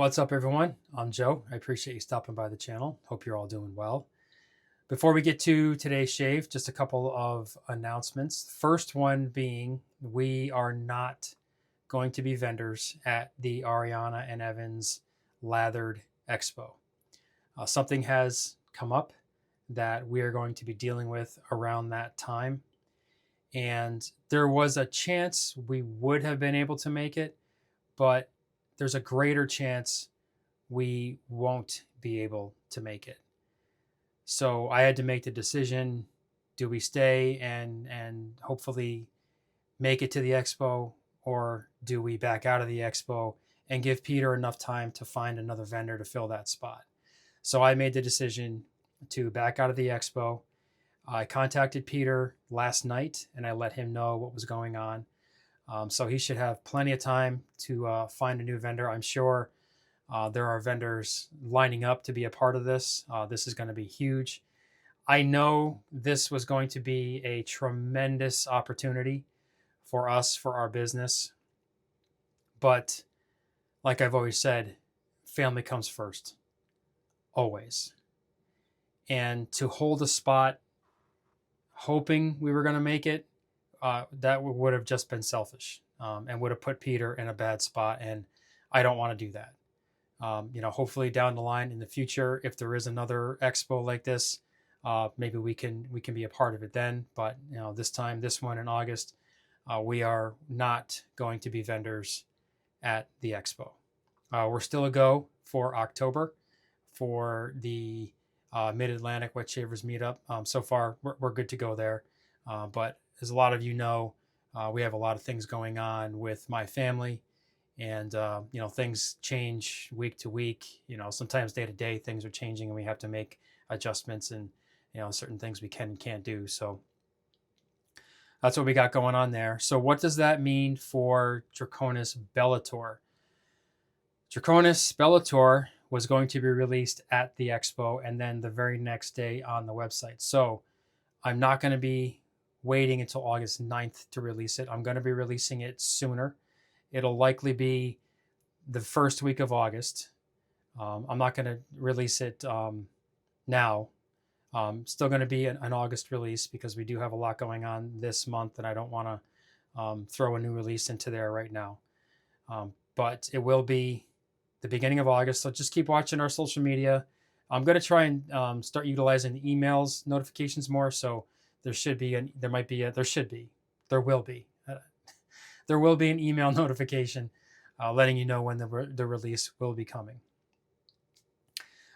What's up, everyone? I'm Joe. I appreciate you stopping by the channel. Hope you're all doing well. Before we get to today's shave, just a couple of announcements. First one being we are not going to be vendors at the Ariana and Evans Lathered Expo. Something has come up that we are going to be dealing with around that time. And there was a chance we would have been able to make it, but there's a greater chance we won't be able to make it. So I had to make the decision, do we stay and hopefully make it to the expo, or do we back out of the expo and give Peter enough time to find another vendor to fill that spot? So I made the decision to back out of the expo. I contacted Peter last night and I let him know what was going on. So he should have plenty of time to find a new vendor. I'm sure there are vendors lining up to be a part of this. This is going to be huge. I know this was going to be a tremendous opportunity for us, for our business. But like I've always said, family comes first, always. And to hold a spot, hoping we were going to make it, that would have just been selfish and would have put Peter in a bad spot. And I don't want to do that. Hopefully down the line in the future, if there is another expo like this, maybe we can be a part of it then. But this one in August, we are not going to be vendors at the expo. We're still a go for October for the Mid-Atlantic Wet Shavers meetup. So far, we're good to go there. But as a lot of you know, we have a lot of things going on with my family. And, things change week to week, sometimes day to day things are changing and we have to make adjustments and, certain things we can and can't do. So that's what we got going on there. So what does that mean for Draconis Bellator? Draconis Bellator was going to be released at the expo and then the very next day on the website. So I'm not going to be waiting until August 9th to release it. I'm going to be releasing it sooner. It'll likely be the first week of August. I'm not going to release it now. Still going to be an August release because we do have a lot going on this month and I don't want to throw a new release into there right now. But it will be the beginning of August. So just keep watching our social media. I'm going to try and start utilizing the emails notifications more. So there will be an email notification letting you know when the release will be coming.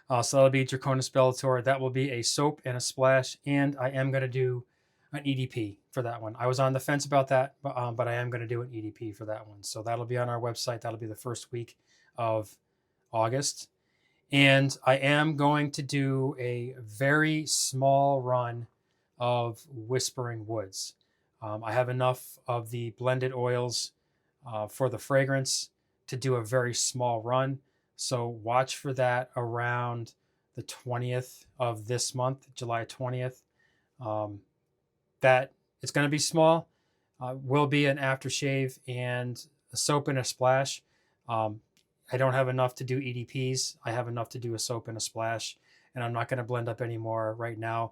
So that'll be Draconis Bellator. That will be a soap and a splash, and I am going to do an EDP for that one. I was on the fence about that, but I am going to do an EDP for that one. So that'll be on our website. That'll be the first week of August. And I am going to do a very small run of Whispering Woods. I have enough of the blended oils for the fragrance to do a very small run. So watch for that around the 20th of this month, July 20th. That it's going to be small. Will be an aftershave and a soap and a splash. I don't have enough to do EDPs. I have enough to do a soap and a splash, and I'm not going to blend up anymore right now.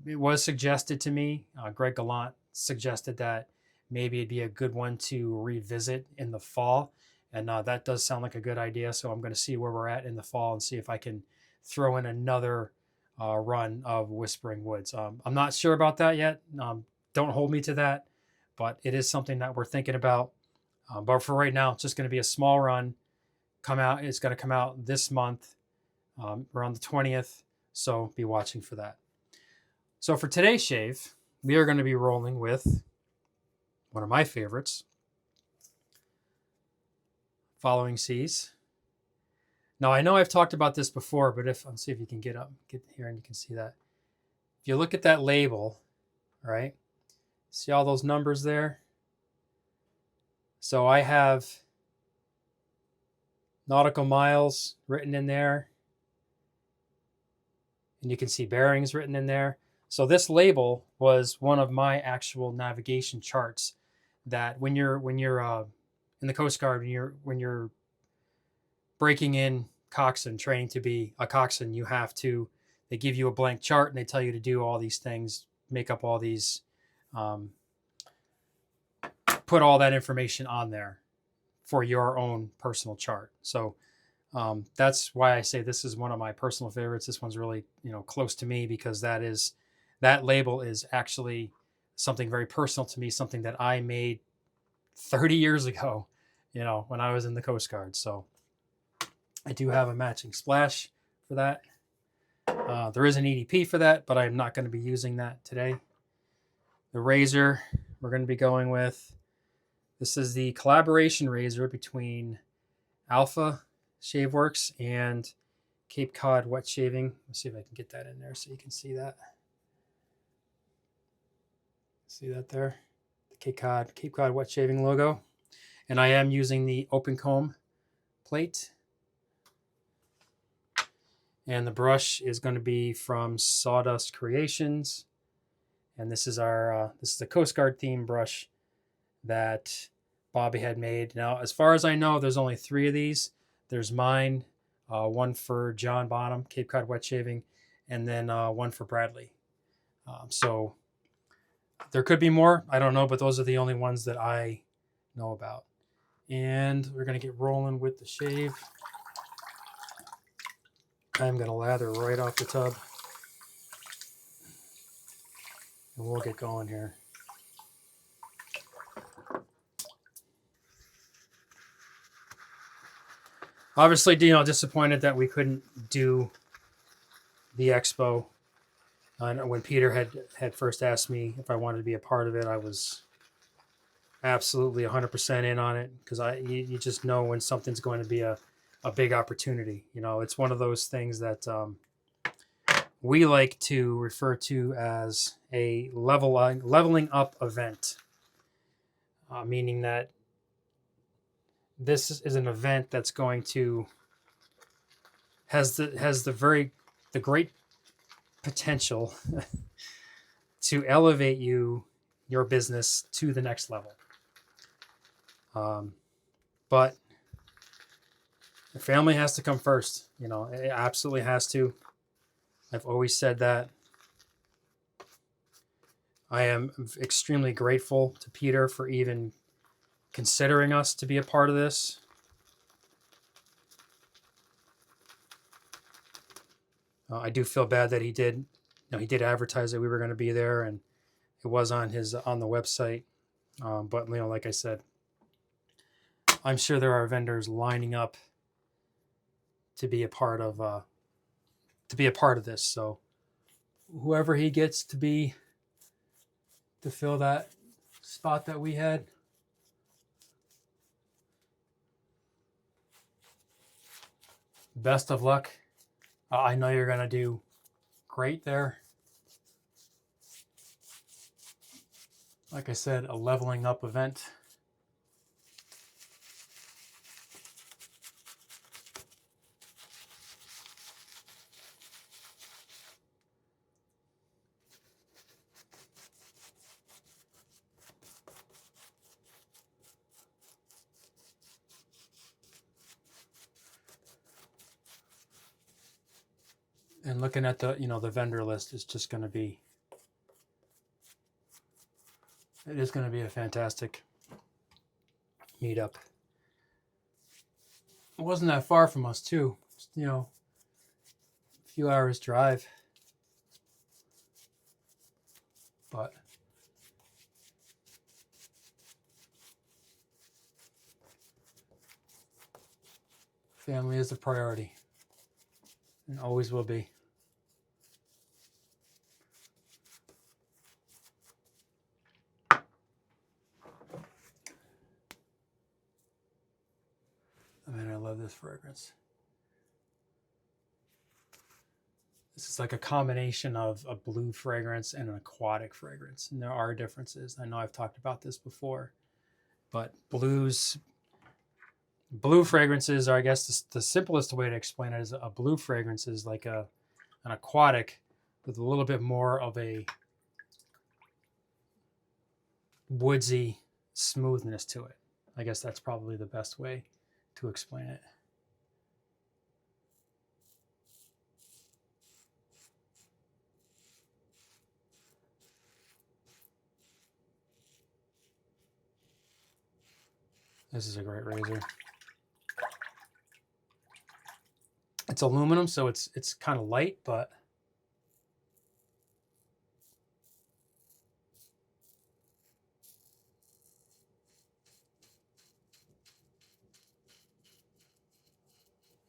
It was suggested to me, Greg Gallant suggested that maybe it'd be a good one to revisit in the fall. And that does sound like a good idea. So I'm going to see where we're at in the fall and see if I can throw in another run of Whispering Woods. I'm not sure about that yet. Don't hold me to that, but it is something that we're thinking about. But for right now, it's just going to be a small run. It's going to come out this month around the 20th. So be watching for that. So for today's shave, we are going to be rolling with one of my favorites, Following Seas. Now I know I've talked about this before, but let's see if you can get here and you can see that. If you look at that label, right? See all those numbers there? So I have nautical miles written in there. And you can see bearings written in there. So this label was one of my actual navigation charts that when you're in the Coast Guard, when you're breaking in coxswain, training to be a coxswain, you have to, they give you a blank chart and they tell you to do all these things, make up all these, um, put all that information on there for your own personal chart. So that's why I say this is one of my personal favorites. This one's really, close to me, because that label is actually something very personal to me, something that I made 30 years ago, when I was in the Coast Guard. So I do have a matching splash for that. There is an EDP for that, but I'm not going to be using that today. The razor we're going to be going with, this is the collaboration razor between Alpha Shaveworks and Cape Cod Wet Shaving. Let's see if I can get that in there so you can see that. See that there? The Cape Cod Wet Shaving logo. And I am using the open comb plate. And the brush is going to be from Sawdust Creations. And this is a Coast Guard theme brush that Bobby had made. Now, as far as I know, there's only 3 of these. There's mine, one for John Bonham, Cape Cod Wet Shaving, and then one for Bradley. So there could be more. I don't know, but those are the only ones that I know about. And we're going to get rolling with the shave. I'm going to lather right off the tub. And we'll get going here. Obviously, disappointed that we couldn't do the expo. When Peter had first asked me if I wanted to be a part of it, I was absolutely 100% in on it, because you just know when something's going to be a big opportunity. It's one of those things that we like to refer to as a leveling up event, meaning that this is an event that's going to has the great potential to elevate your business to the next level. But the family has to come first. It absolutely has to. I've always said that. I am extremely grateful to Peter for even considering us to be a part of this. I do feel bad that he did advertise that we were going to be there, and it was on the website. But like I said, I'm sure there are vendors lining up to be a part of this. So whoever he gets to fill that spot that we had, best of luck. I know you're going to do great there. Like I said, a leveling up event. And looking at the vendor list is just going to be, it is going to be a fantastic meetup. It wasn't that far from us too. Just, a few hours drive. But family is a priority and always will be. I love this fragrance. This is like a combination of a blue fragrance and an aquatic fragrance. And there are differences. I know I've talked about this before, but blue fragrances are, I guess the simplest way to explain it is a blue fragrance is like an aquatic with a little bit more of a woodsy smoothness to it. I guess that's probably the best way to explain it. This is a great razor. It's aluminum, so it's kind of light, but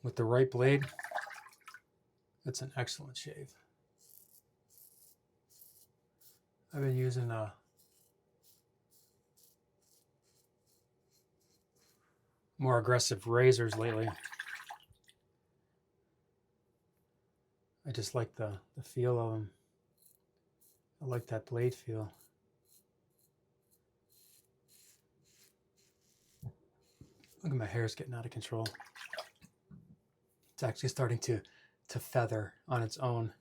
with the right blade, it's an excellent shave. I've been using more aggressive razors lately. I just like the feel of them. I like that blade feel. Look at my hair's getting out of control. It's actually starting to feather on its own.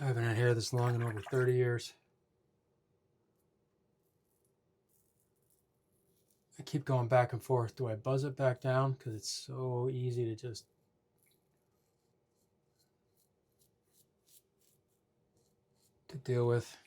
I haven't had hair this long in over 30 years. I keep going back and forth. Do I buzz it back down? Because it's so easy to just deal with.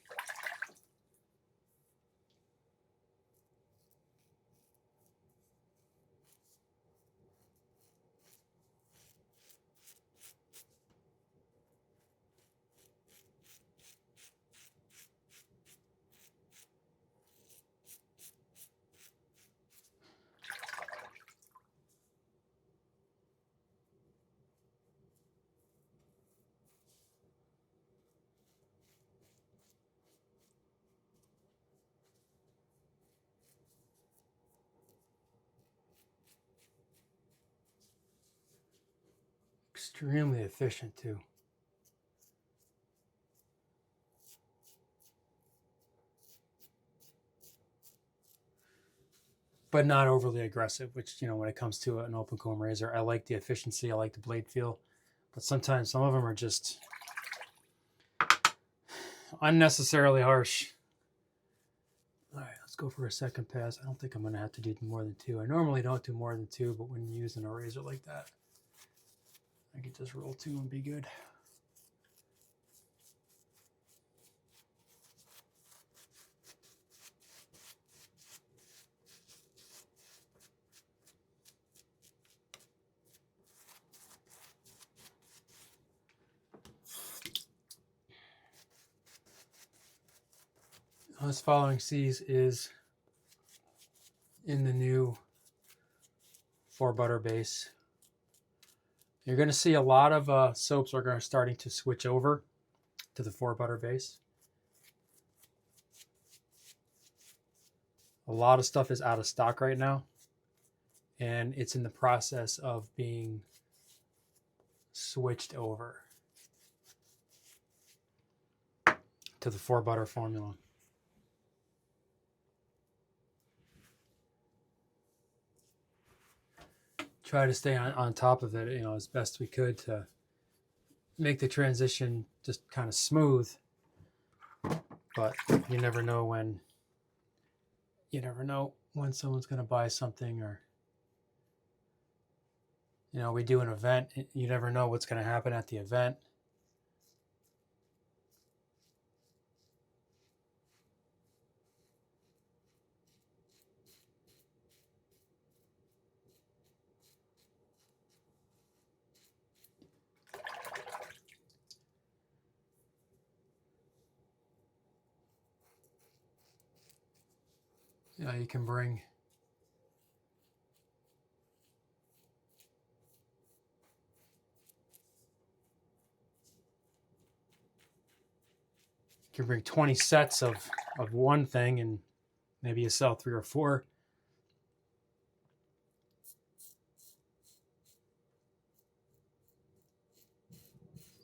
Extremely efficient too. But not overly aggressive, which, you know, when it comes to an open comb razor, I like the efficiency, I like the blade feel. But sometimes some of them are just unnecessarily harsh. All right, let's go for a second pass. I don't think I'm going to have to do more than 2. I normally don't do more than 2, but when you're using a razor like that, I could just roll 2 and be good. This following C's is in the new 4 butter base. You're going to see a lot of soaps are starting to switch over to the 4 butter base. A lot of stuff is out of stock right now, and it's in the process of being switched over to the 4 butter formula. Try to stay on top of it, you know, as best we could to make the transition just kind of smooth. But you never know when someone's going to buy something, or, you know, we do an event. You never know what's going to happen at the event. You know, you can bring you can bring 20 sets of one thing, and maybe you sell 3 or 4.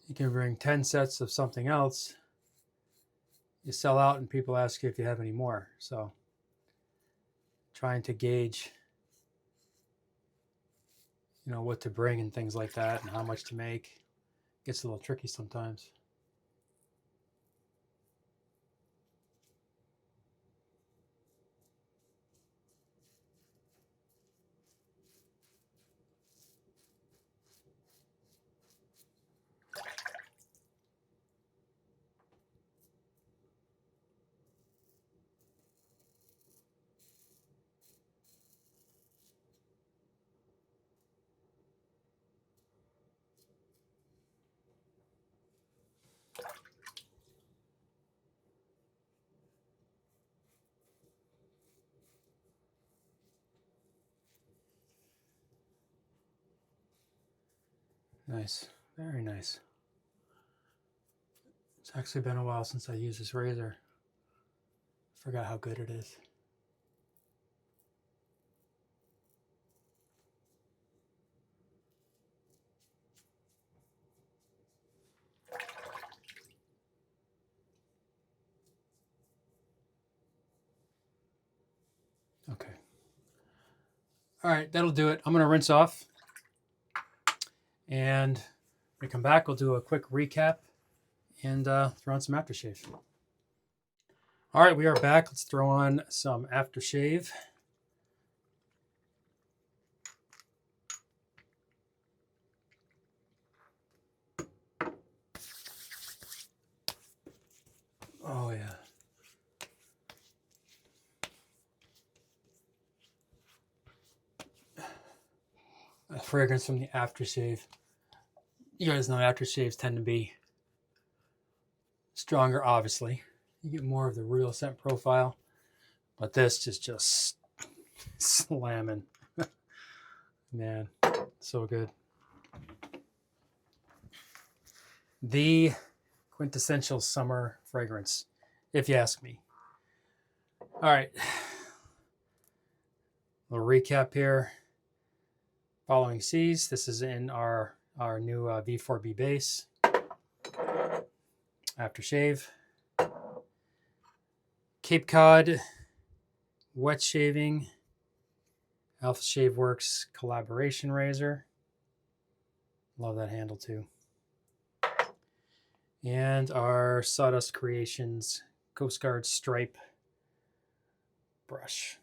You can bring 10 sets of something else. You sell out and people ask you if you have any more. So trying to gauge you know, what to bring and things like that, and how much to make. Gets a little tricky sometimes. Nice, very nice. It's actually been a while since I used this razor. Forgot how good it is. Okay. All right, that'll do it. I'm going to rinse off. And when we come back, we'll do a quick recap and throw on some aftershave. All right, we are back. Let's throw on some aftershave. Oh, yeah. A fragrance from the aftershave. You guys know aftershaves tend to be stronger, obviously. You get more of the real scent profile. But this is just slamming. Man, so good. The quintessential summer fragrance, if you ask me. All right. A little recap here. Following C's. This is in our new V4B base. Aftershave. Cape Cod wet shaving. Alpha Shave Works collaboration razor. Love that handle too. And our Sawdust Creations Coast Guard stripe brush.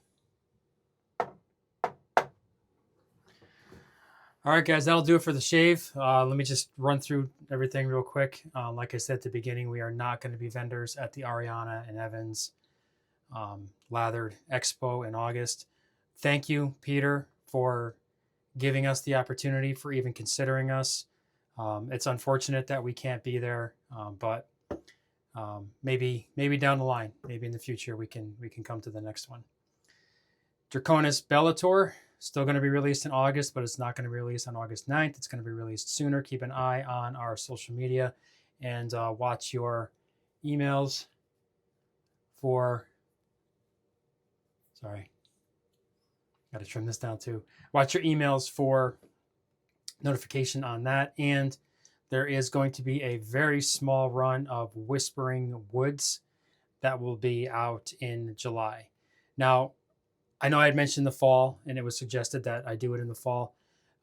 All right, guys, that'll do it for the shave. Let me just run through everything real quick. Like I said at the beginning, we are not going to be vendors at the Ariana and Evans Lathered Expo in August. Thank you, Peter, for giving us the opportunity, for even considering us. It's unfortunate that we can't be there, but maybe down the line, maybe in the future, we can come to the next one. Draconis Bellator, still going to be released in August, but it's not going to be released on August 9th. It's going to be released sooner. Keep an eye on our social media and watch your emails for, sorry, got to trim this down too. Watch your emails for notification on that. And there is going to be a very small run of Whispering Woods that will be out in July. Now, I know I had mentioned the fall, and it was suggested that I do it in the fall.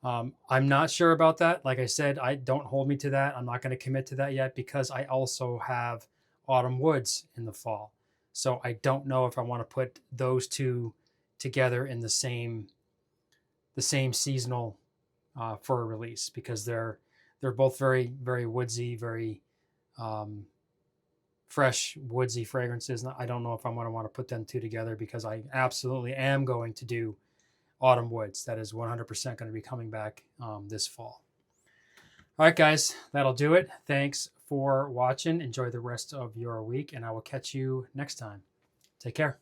I'm not sure about that. Like I said, don't hold me to that. I'm not going to commit to that yet because I also have Autumn Woods in the fall. So I don't know if I want to put those two together in the same seasonal for a release, because they're both very, very woodsy, very fresh woodsy fragrances. I don't know if I'm going to want to put them two together because I absolutely am going to do Autumn Woods. That is 100% going to be coming back this fall. All right, guys, that'll do it. Thanks for watching. Enjoy the rest of your week, and I will catch you next time. Take care.